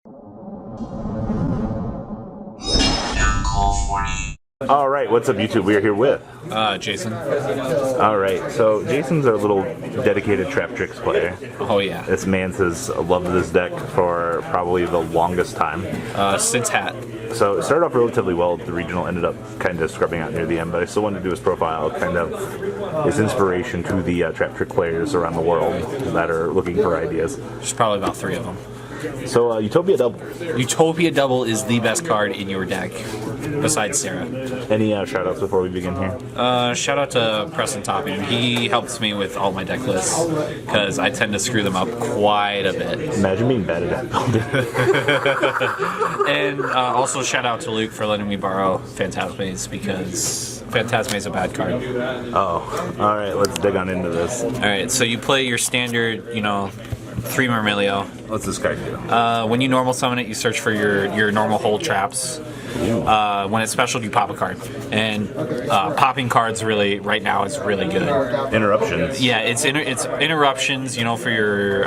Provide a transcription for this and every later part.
All right, what's up, YouTube? We are here with Jason. All right, so Jason's our little dedicated Traptrix player. Oh yeah. This man has loved this deck for probably the longest time. Since Hat. So it started off relatively well. The regional ended up kind of scrubbing out near the end, but I still wanted to do his profile, kind of his inspiration to the Traptrix players around the world that are looking for ideas. There's probably about 3 of them. So Utopia Double. Utopia Double is the best card in your deck, besides Sarah. Any shout-outs before we begin here? Shout out to Preston Topping. He helps me with all my deck lists, because I tend to screw them up quite a bit. Imagine being bad at that. And also shout out to Luke for letting me borrow Phantasma's, because Phantasma's a bad card. Oh, all right, let's dig on into this. Alright, so you play your standard, 3 Myrmilio. What's this card do? When you normal summon it, you search for your normal hold traps. When it's special, you pop a card. And popping cards really, right now, is really good. Interruptions. Yeah, it's interruptions, for your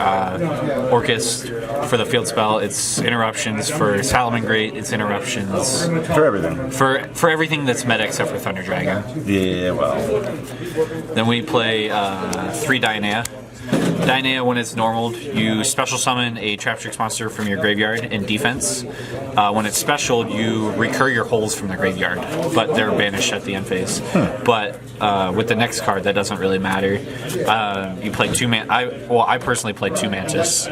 Orcus, for the field spell. It's interruptions for Salamangreat. It's interruptions For everything. for everything that's meta except for Thunder Dragon. Yeah, well. Then we play 3 Dionea. Dionea, when it's normaled, you special summon a Traptrix monster from your graveyard in defense. When it's special, you recur your holes from the graveyard, but they're banished at the end phase. But with the next card, that doesn't really matter. You play 2 I personally play 2 Mantis.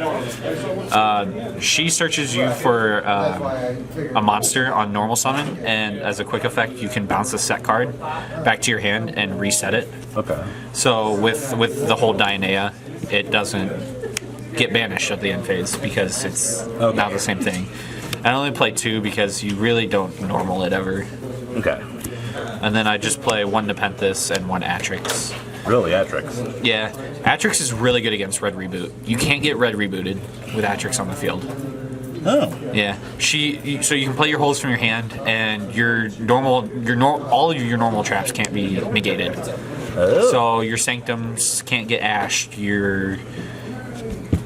She searches you for a monster on normal summon, and as a quick effect, you can bounce a set card back to your hand and reset it. Okay. So with the whole Dionea, it doesn't get banished at the end phase because it's now the same thing. I only play 2 because you really don't normal it ever. Okay. And then I just play 1 Nepenthes and 1 Atrix. Really, Atrix? Yeah, Atrix is really good against Red Reboot. You can't get Red rebooted with Atrix on the field. Oh. Yeah, so you can play your holes from your hand, and all of your normal traps can't be negated. Oh. So your Sanctums can't get ashed.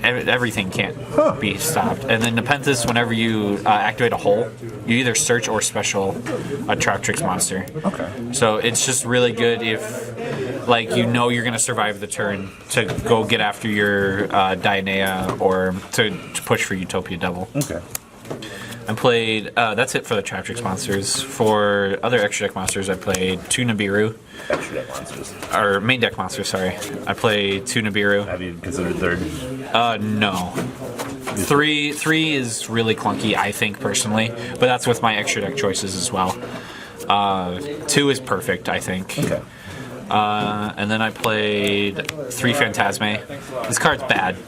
Everything can't be stopped. And then Nepenthes, whenever you activate a hole, you either search or special a Traptrix monster. Okay. So it's just really good if, you're going to survive the turn to go get after your Dionea or to push for Utopia Double. Okay. I played, that's it for the Traptrix monsters. For other extra deck monsters, I played 2 Nibiru. Extra deck monsters. Or main deck monsters, sorry. I played 2 Nibiru. Have you considered 3rd? No. 3 is really clunky, I think, personally. But that's with my extra deck choices as well. 2 is perfect, I think. Okay. And then I played 3 Phantasme. This card's bad.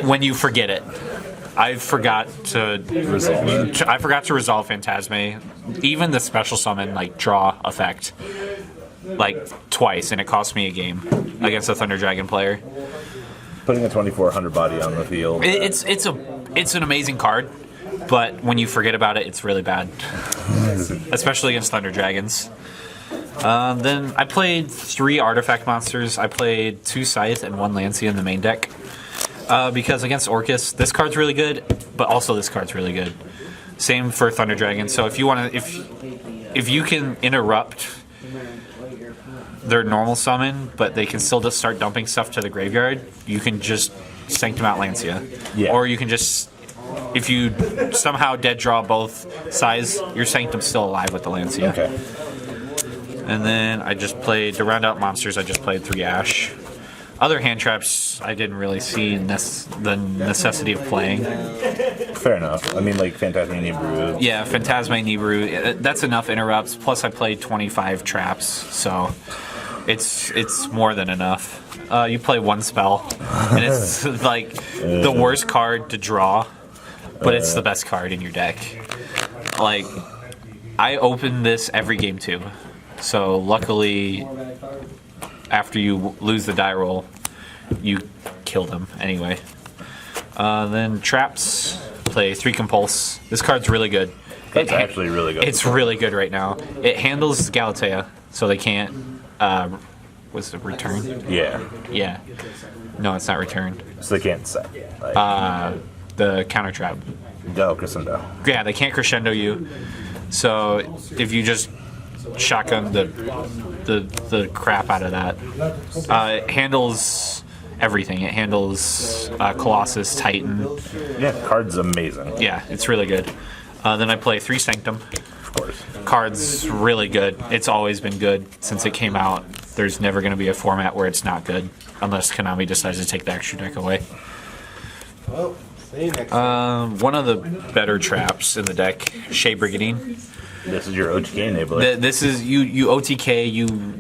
When you forget it. I forgot to resolve Phantasme. Even the special summon, draw effect, twice, and it cost me a game against a Thunder Dragon player. Putting a 2400 body on the field. It's an amazing card, but when you forget about it, it's really bad, especially against Thunder Dragons. Then I played 3 artifact monsters. I played 2 Scythe and 1 Lancea in the main deck. Because against Orcus, this card's really good, but also this card's really good. Same for Thunder Dragon. So if you want to, if you can interrupt their normal summon, but they can still just start dumping stuff to the graveyard, you can just Sanctum out Lancea. Yeah. Or you can just, if you somehow dead draw both sides, your Sanctum's still alive with the Lancea. Okay. And then I just played, to round out monsters, I just played 3 Ash. Other hand traps, I didn't really see the necessity of playing. Fair enough. I mean, Phantasme Nibiru. Yeah, Phantasme Nibiru, that's enough interrupts. Plus, I played 25 traps, so it's more than enough. You play 1 spell, and it's the worst card to draw, but it's the best card in your deck. I open this every game too, so luckily, after you lose the die roll, you kill them anyway. Then traps, play 3 Compulse. This card's really good. It's actually really good. It's really good right now. It handles Galatea, so they can't. Was it return? Yeah. Yeah. No, it's not returned. So they can't set. the counter trap. Go crescendo. Yeah, they can't crescendo you. So if you just shotgun the crap out of that, it handles everything. It handles Colossus, Titan. Yeah, card's amazing. Yeah, it's really good. Then I play 3 Sanctum. Of course. Card's really good. It's always been good since it came out. There's never going to be a format where it's not good, unless Konami decides to take the extra deck away. Well, see you next time. One of the better traps in the deck, Shea Brigandine. This is your OTK enabler. This is you OTK.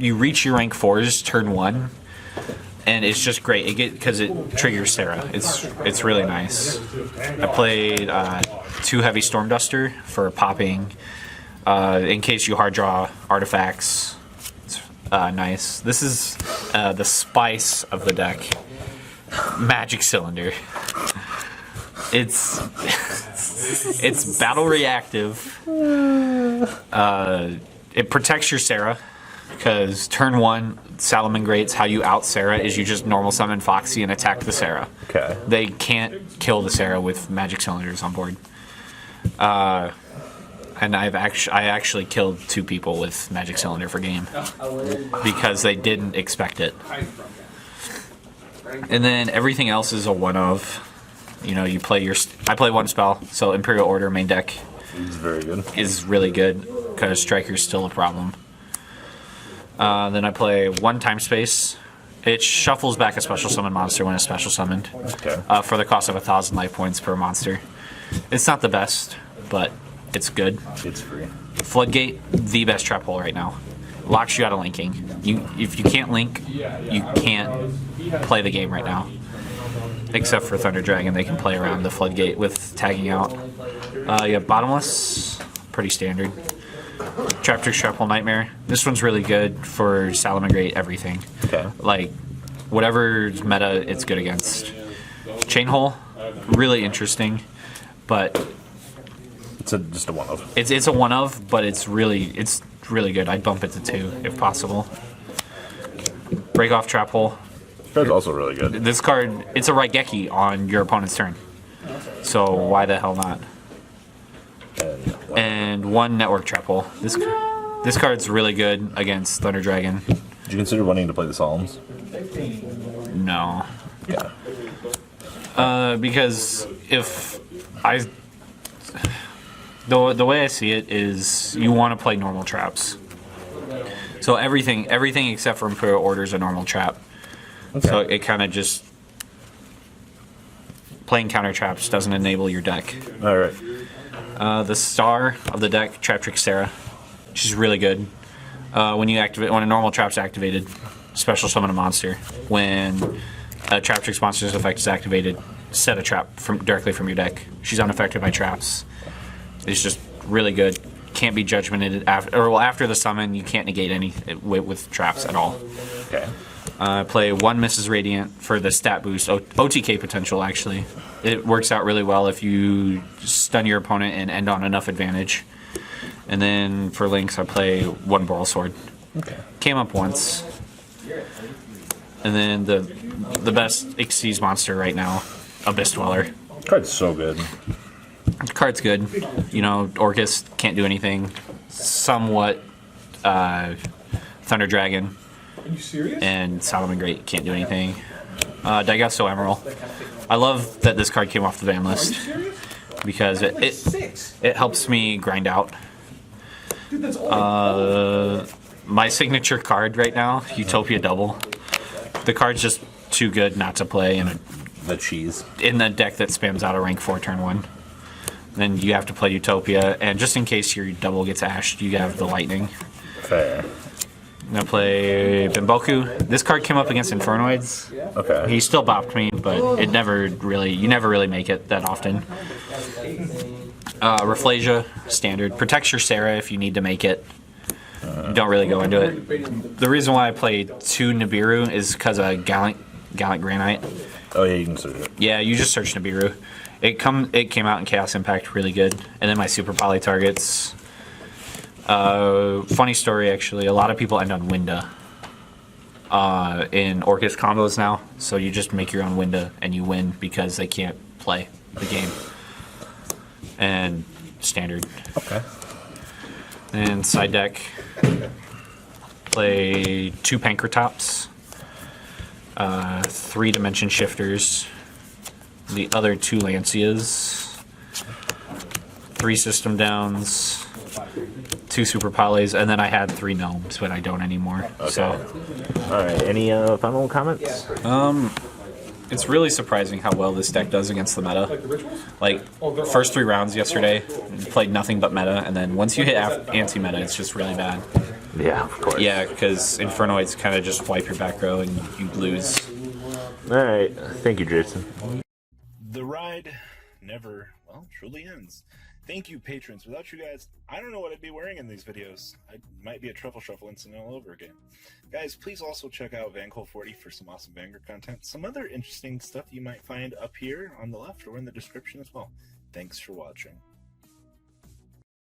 You reach your rank 4s turn 1, and it's just great. Because it triggers Sarah. It's really nice. I played 2 Heavy Storm Duster for popping. In case you hard draw artifacts. It's nice. This is the spice of the deck. Magic Cylinder. It's battle reactive. It protects your Sarah because turn 1 Salamangreat's how you out Sarah is you just normal summon Foxy and attack the Sarah. Okay. They can't kill the Sarah with Magic Cylinders on board. And I actually killed 2 people with Magic Cylinder for game because they didn't expect it. And then everything else is a one of. You know, I play 1 spell, so Imperial Order main deck It's very good. is really good because Striker's still a problem. Then I play 1 Time Space. It shuffles back a special summon monster when it's special summoned Okay. for the cost of 1,000 life points per monster. It's not the best, but it's good. It's free. Floodgate, the best trap hole right now. Locks you out of linking. If you can't link, you can't play the game right now. Except for Thunder Dragon, they can play around the Floodgate with tagging out. You have Bottomless, pretty standard. Traptrix, Trap Hole, Nightmare. This one's really good for Salamangreat everything. Okay. Like, whatever's meta, it's good against. Chain Hole, really interesting, but It's just a one of. it's a one of, but it's really good. I'd bump it to 2 if possible. Break Off Trap Hole. That's also really good. This card, it's a Raigeki on your opponent's turn. So why the hell not? And 1 Network Trap Hole. This card's really good against Thunder Dragon. Did you consider wanting to play the Solemns? No. Yeah. Because if I... The way I see it is you want to play normal traps. So everything except for Imperial Order is a normal trap. Okay. So it kind of just... Playing counter traps doesn't enable your deck. All right. The star of the deck, Traptrix Sarah. She's really good. When a normal trap's activated, special summon a monster. When a Traptrix monster's effect is activated, set a trap directly from your deck. She's unaffected by traps. It's just really good. Can't be judgmented after the summon. You can't negate any with traps at all. Okay. Play 1 Mrs. Radiant for the stat boost, OTK potential actually. It works out really well if you stun your opponent and end on enough advantage. And then for links, I play 1 Boral Sword. Okay. Came up once. And then the best Xyz monster right now, Abyss Dweller. Card's so good. The card's good. You know, Orcus can't do anything. Somewhat Thunder Dragon. Are you serious? And Salamangreat can't do anything. Daigatsu Emerald. I love that this card came off the ban list because it helps me grind out. Dude, that's all. My signature card right now, Utopia Double. The card's just too good not to play in The cheese. the deck that spams out a rank 4 turn 1. Then you have to play Utopia, and just in case your double gets ashed, you have the Lightning. Fair. I'm gonna play Bimboku. This card came up against Infernoids. Okay. He still bopped me, but you never really make it that often. Rafflesia, standard. Protects your Sarah if you need to make it. You don't really go into it. The reason why I played 2 Nibiru is because of Gallant Granite. Oh yeah, you can search it. Yeah, you just search Nibiru. It came out in Chaos Impact really good. And then my Super Poly targets. Funny story, actually. A lot of people end on Winda in Orcus combos now. So you just make your own Winda and you win because they can't play. the game. And standard. Okay. And side deck, play 2 Pankratops, 3 Dimension Shifters, the other 2 Lancias, 3 System Downs, 2 Super Polys, and then I had 3 Gnomes, but I don't anymore. Okay. So, All right. Any final comments? it's really surprising how well this deck does against the meta. Like, first 3 rounds yesterday, played nothing but meta, and then once you hit anti-meta, it's just really bad. Yeah, of course. Yeah, because Infernoids kind of just wipe your back row and you lose. All right. Thank you, Jason. The ride never, well, truly ends. Thank you, patrons. Without you guys, I don't know what I'd be wearing in these videos. I might be a Truffle Shuffle incident all over again. Guys, please also check out VanCole40 for some awesome Vanguard content. Some other interesting stuff you might find up here on the left or in the description as well. Thanks for watching.